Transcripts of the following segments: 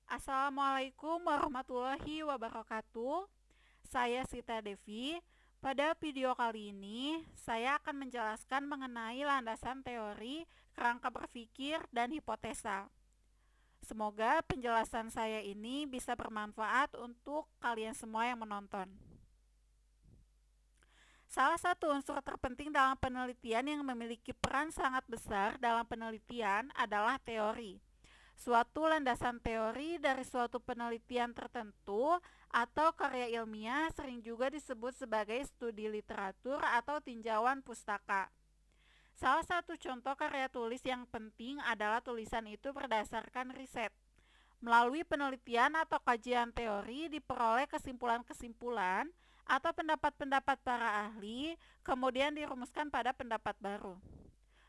Assalamualaikum warahmatullahi wabarakatuh. Saya Sita Devi. Pada video kali ini, saya akan menjelaskan mengenai landasan teori, kerangka berpikir, dan hipotesa. Semoga penjelasan saya ini bisa bermanfaat untuk kalian semua yang menonton. Salah satu unsur terpenting dalam penelitian yang memiliki peran sangat besar dalam penelitian adalah teori. Suatu landasan teori dari suatu penelitian tertentu atau karya ilmiah sering juga disebut sebagai studi literatur atau tinjauan pustaka. Salah satu contoh karya tulis yang penting adalah tulisan itu berdasarkan riset. Melalui penelitian atau kajian teori diperoleh kesimpulan-kesimpulan atau pendapat-pendapat para ahli, kemudian dirumuskan pada pendapat baru.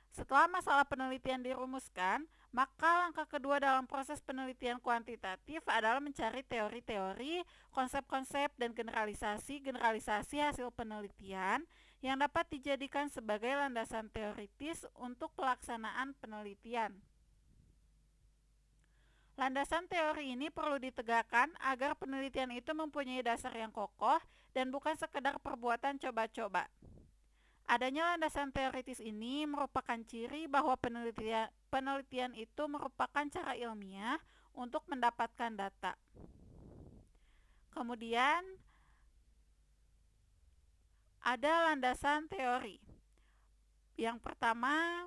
Setelah masalah penelitian dirumuskan, maka langkah kedua dalam proses penelitian kuantitatif adalah mencari teori-teori, konsep-konsep, dan generalisasi hasil penelitian yang dapat dijadikan sebagai landasan teoritis untuk pelaksanaan penelitian. Landasan teori ini perlu ditegakkan agar penelitian itu mempunyai dasar yang kokoh dan bukan sekedar perbuatan coba-coba. Adanya landasan teoritis ini merupakan ciri bahwa penelitian itu merupakan cara ilmiah untuk mendapatkan data. Kemudian ada landasan teori. Yang pertama,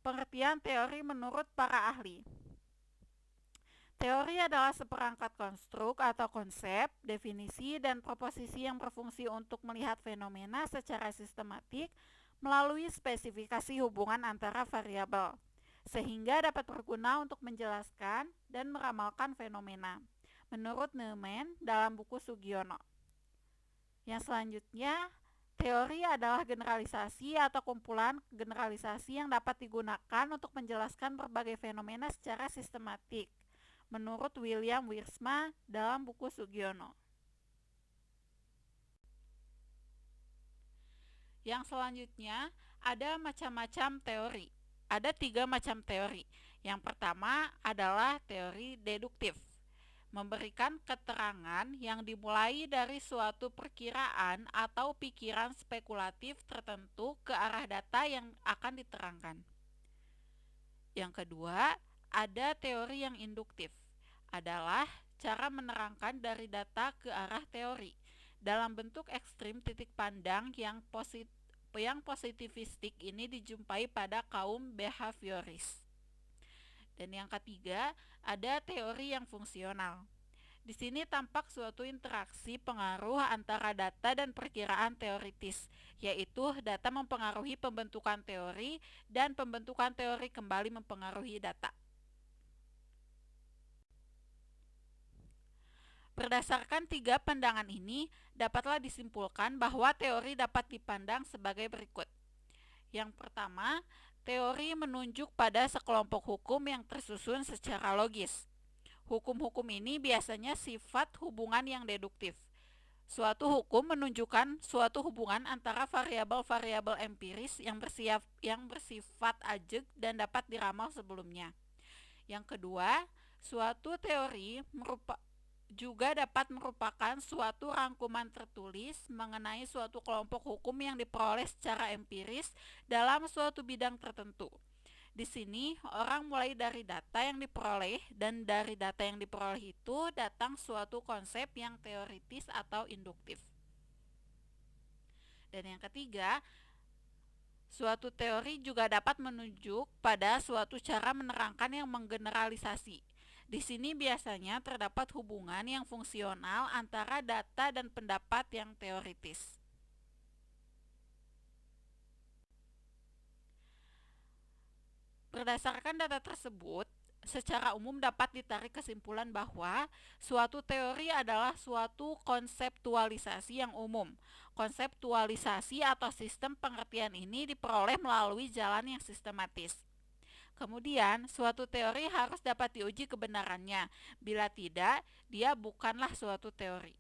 pengertian teori menurut para ahli. Teori adalah seperangkat konstruk atau konsep, definisi, dan proposisi yang berfungsi untuk melihat fenomena secara sistematik melalui spesifikasi hubungan antara variabel, sehingga dapat berguna untuk menjelaskan dan meramalkan fenomena, menurut Neumann dalam buku Sugiono. Yang selanjutnya, teori adalah generalisasi atau kumpulan generalisasi yang dapat digunakan untuk menjelaskan berbagai fenomena secara sistematik, menurut William Wiersma dalam buku Sugiono. Yang selanjutnya ada macam-macam teori. Ada 3 macam teori. Yang pertama adalah teori deduktif, memberikan keterangan yang dimulai dari suatu perkiraan atau pikiran spekulatif tertentu ke arah data yang akan diterangkan. Yang kedua, ada teori yang induktif, adalah cara menerangkan dari data ke arah teori dalam bentuk ekstrim titik pandang yang positivistik ini dijumpai pada kaum behavioris. Dan yang ketiga, ada teori yang fungsional. Di sini tampak suatu interaksi pengaruh antara data dan perkiraan teoritis, yaitu data mempengaruhi pembentukan teori dan pembentukan teori kembali mempengaruhi data. Berdasarkan 3 pandangan ini, dapatlah disimpulkan bahwa teori dapat dipandang sebagai berikut. Yang pertama, teori menunjuk pada sekelompok hukum yang tersusun secara logis. Hukum-hukum ini biasanya sifat hubungan yang deduktif. Suatu hukum menunjukkan suatu hubungan antara variabel-variabel empiris yang bersifat ajeg dan dapat diramal sebelumnya. Yang kedua, suatu teori juga dapat merupakan suatu rangkuman tertulis mengenai suatu kelompok hukum yang diperoleh secara empiris dalam suatu bidang tertentu. Di sini, orang mulai dari data yang diperoleh, dan dari data yang diperoleh itu datang suatu konsep yang teoritis atau induktif. Dan yang ketiga, suatu teori juga dapat menunjuk pada suatu cara menerangkan yang menggeneralisasi. Di sini biasanya terdapat hubungan yang fungsional antara data dan pendapat yang teoritis. Berdasarkan data tersebut, secara umum dapat ditarik kesimpulan bahwa suatu teori adalah suatu konseptualisasi yang umum. Konseptualisasi atau sistem pengertian ini diperoleh melalui jalan yang sistematis. Kemudian, suatu teori harus dapat diuji kebenarannya. Bila tidak, dia bukanlah suatu teori.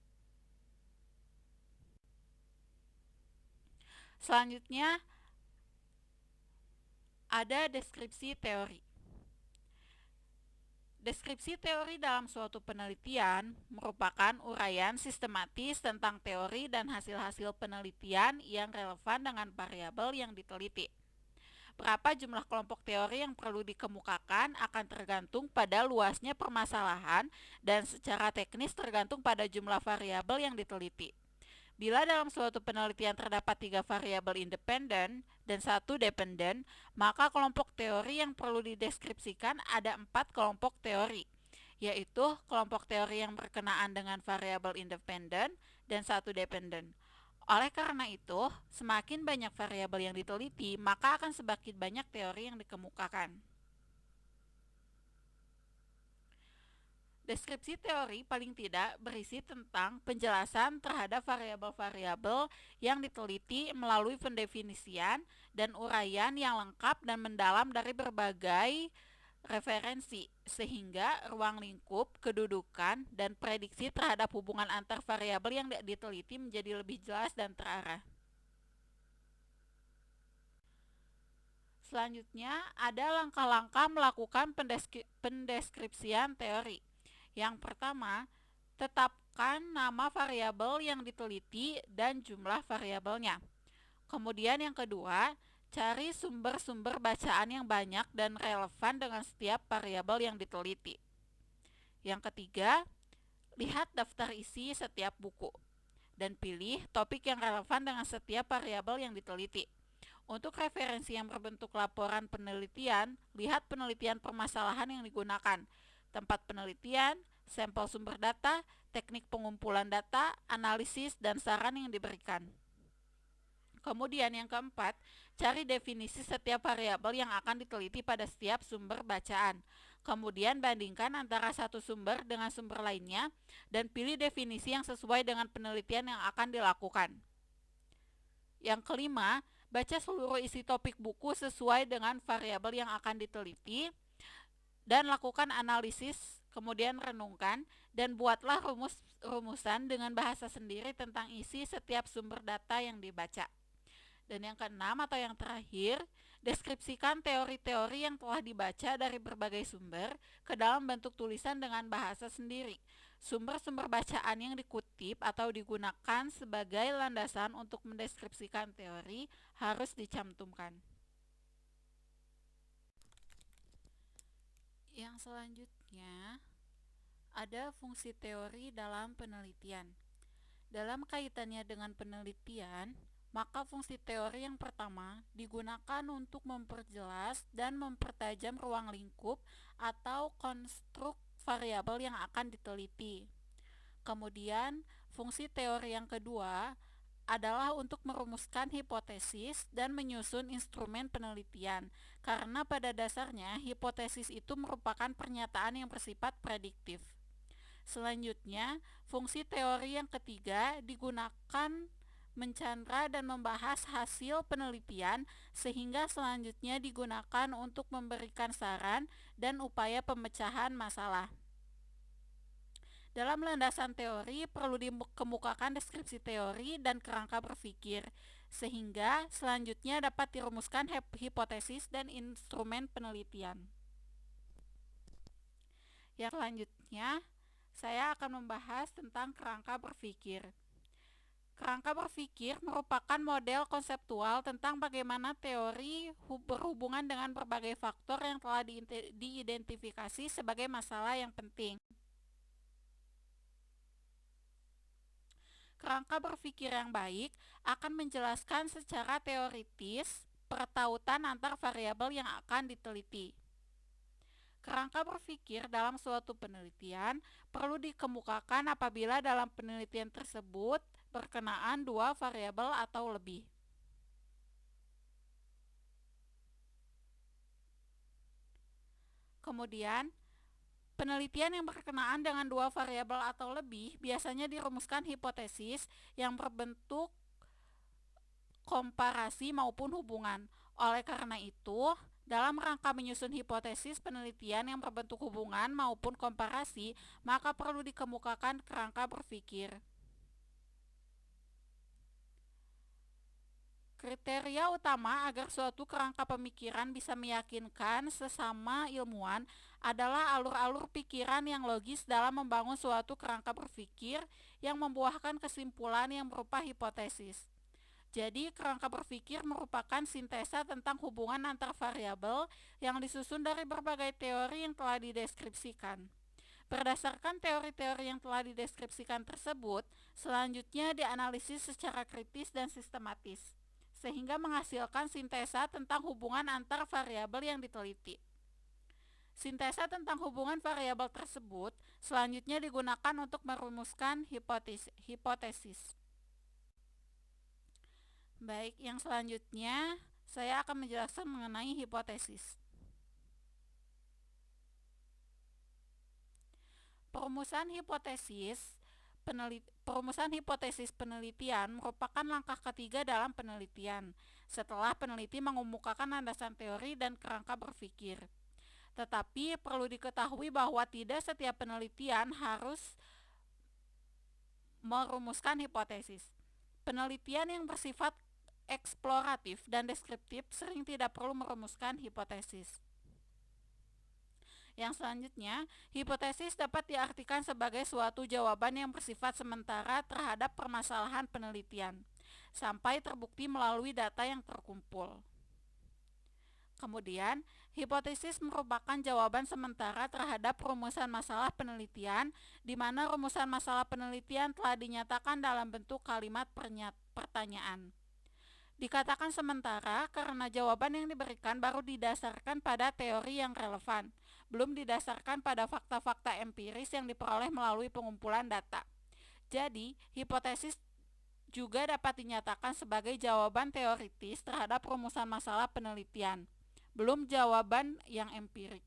Selanjutnya, ada deskripsi teori. Deskripsi teori dalam suatu penelitian merupakan uraian sistematis tentang teori dan hasil-hasil penelitian yang relevan dengan variabel yang diteliti. Berapa jumlah kelompok teori yang perlu dikemukakan akan tergantung pada luasnya permasalahan dan secara teknis tergantung pada jumlah variabel yang diteliti. Bila dalam suatu penelitian terdapat 3 variabel independen dan 1 dependen, maka kelompok teori yang perlu dideskripsikan ada 4 kelompok teori, yaitu kelompok teori yang berkenaan dengan variabel independen dan 1 dependen. Oleh karena itu, semakin banyak variabel yang diteliti, maka akan semakin banyak teori yang dikemukakan. Deskripsi teori paling tidak berisi tentang penjelasan terhadap variabel-variabel yang diteliti melalui pendefinisian dan uraian yang lengkap dan mendalam dari berbagai referensi, sehingga ruang lingkup, kedudukan, dan prediksi terhadap hubungan antar variabel yang diteliti menjadi lebih jelas dan terarah. Selanjutnya, ada langkah-langkah melakukan pendeskripsian teori. Yang pertama, tetapkan nama variabel yang diteliti dan jumlah variabelnya. Kemudian yang kedua, cari sumber-sumber bacaan yang banyak dan relevan dengan setiap variabel yang diteliti. Yang ketiga, lihat daftar isi setiap buku dan pilih topik yang relevan dengan setiap variabel yang diteliti. Untuk referensi yang berbentuk laporan penelitian, lihat penelitian permasalahan yang digunakan, tempat penelitian, sampel sumber data, teknik pengumpulan data, analisis, dan saran yang diberikan. Kemudian yang keempat, cari definisi setiap variabel yang akan diteliti pada setiap sumber bacaan. Kemudian bandingkan antara satu sumber dengan sumber lainnya dan pilih definisi yang sesuai dengan penelitian yang akan dilakukan. Yang kelima, baca seluruh isi topik buku sesuai dengan variabel yang akan diteliti dan lakukan analisis, kemudian renungkan dan buatlah rumusan dengan bahasa sendiri tentang isi setiap sumber data yang dibaca. Dan yang keenam atau yang terakhir, deskripsikan teori-teori yang telah dibaca dari berbagai sumber ke dalam bentuk tulisan dengan bahasa sendiri. Sumber-sumber bacaan yang dikutip atau digunakan sebagai landasan untuk mendeskripsikan teori harus dicantumkan. Yang selanjutnya, ada fungsi teori dalam penelitian. Dalam kaitannya dengan penelitian, maka fungsi teori yang pertama digunakan untuk memperjelas dan mempertajam ruang lingkup atau konstruk variabel yang akan diteliti. Kemudian, fungsi teori yang kedua adalah untuk merumuskan hipotesis dan menyusun instrumen penelitian, karena pada dasarnya hipotesis itu merupakan pernyataan yang bersifat prediktif. Selanjutnya, fungsi teori yang ketiga digunakan mencandra dan membahas hasil penelitian, sehingga selanjutnya digunakan untuk memberikan saran dan upaya pemecahan masalah. Dalam landasan teori perlu dikemukakan deskripsi teori dan kerangka berpikir, sehingga selanjutnya dapat dirumuskan hipotesis dan instrumen penelitian. Yang selanjutnya, saya akan membahas tentang kerangka berpikir. Kerangka berpikir merupakan model konseptual tentang bagaimana teori berhubungan dengan berbagai faktor yang telah diidentifikasi sebagai masalah yang penting. Kerangka berpikir yang baik akan menjelaskan secara teoritis pertautan antar variabel yang akan diteliti. Kerangka berpikir dalam suatu penelitian perlu dikemukakan apabila dalam penelitian tersebut berkenaan dua variabel atau lebih. Kemudian, penelitian yang berkenaan dengan dua variabel atau lebih biasanya dirumuskan hipotesis yang berbentuk komparasi maupun hubungan. Oleh karena itu, dalam rangka menyusun hipotesis penelitian yang berbentuk hubungan maupun komparasi, maka perlu dikemukakan kerangka berpikir. Kriteria utama agar suatu kerangka pemikiran bisa meyakinkan sesama ilmuwan adalah alur-alur pikiran yang logis dalam membangun suatu kerangka berpikir yang membuahkan kesimpulan yang berupa hipotesis. Jadi, kerangka berpikir merupakan sintesa tentang hubungan antar variabel yang disusun dari berbagai teori yang telah dideskripsikan. Berdasarkan teori-teori yang telah dideskripsikan tersebut, selanjutnya dianalisis secara kritis dan sistematis, sehingga menghasilkan sintesa tentang hubungan antar variabel yang diteliti. Sintesa tentang hubungan variabel tersebut selanjutnya digunakan untuk merumuskan hipotesis. Baik, yang selanjutnya saya akan menjelaskan mengenai hipotesis. Perumusan hipotesis penelitian merupakan langkah ketiga dalam penelitian, setelah peneliti mengemukakan landasan teori dan kerangka berpikir. Tetapi perlu diketahui bahwa tidak setiap penelitian harus merumuskan hipotesis. Penelitian yang bersifat eksploratif dan deskriptif sering tidak perlu merumuskan hipotesis. Yang selanjutnya, hipotesis dapat diartikan sebagai suatu jawaban yang bersifat sementara terhadap permasalahan penelitian, sampai terbukti melalui data yang terkumpul. Kemudian, hipotesis merupakan jawaban sementara terhadap rumusan masalah penelitian, di mana rumusan masalah penelitian telah dinyatakan dalam bentuk kalimat pertanyaan. Dikatakan sementara karena jawaban yang diberikan baru didasarkan pada teori yang relevan, belum didasarkan pada fakta-fakta empiris yang diperoleh melalui pengumpulan data. Jadi, hipotesis juga dapat dinyatakan sebagai jawaban teoritis terhadap rumusan masalah penelitian, belum jawaban yang empirik.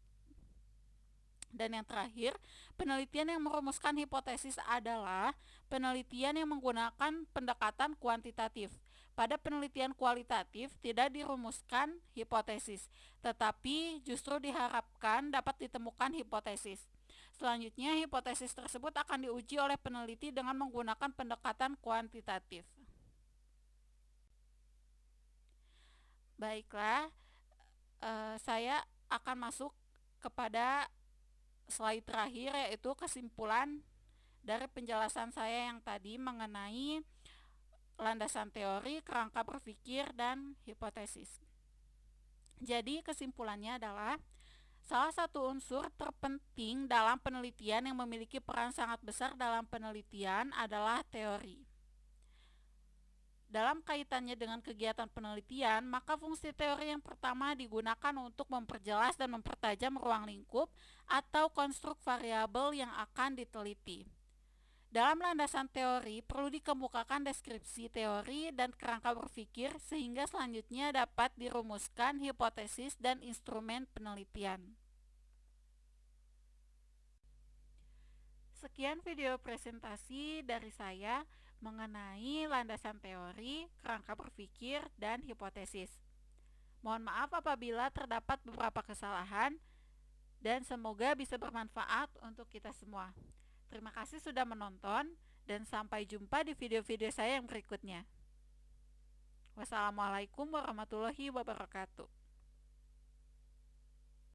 Dan yang terakhir, penelitian yang merumuskan hipotesis adalah penelitian yang menggunakan pendekatan kuantitatif. Pada penelitian kualitatif tidak dirumuskan hipotesis, tetapi justru diharapkan dapat ditemukan hipotesis. Selanjutnya, hipotesis tersebut akan diuji oleh peneliti dengan menggunakan pendekatan kuantitatif. Baiklah, saya akan masuk kepada slide terakhir, yaitu kesimpulan dari penjelasan saya yang tadi mengenai landasan teori, kerangka berpikir, dan hipotesis. Jadi kesimpulannya adalah salah satu unsur terpenting dalam penelitian yang memiliki peran sangat besar dalam penelitian adalah teori. Dalam kaitannya dengan kegiatan penelitian, maka fungsi teori yang pertama digunakan untuk memperjelas dan mempertajam ruang lingkup atau konstruk variabel yang akan diteliti. Dalam landasan teori, perlu dikemukakan deskripsi teori dan kerangka berpikir sehingga selanjutnya dapat dirumuskan hipotesis dan instrumen penelitian. Sekian video presentasi dari saya mengenai landasan teori, kerangka berpikir, dan hipotesis. Mohon maaf apabila terdapat beberapa kesalahan dan semoga bisa bermanfaat untuk kita semua. Terima kasih sudah menonton dan sampai jumpa di video-video saya yang berikutnya. Wassalamualaikum warahmatullahi wabarakatuh.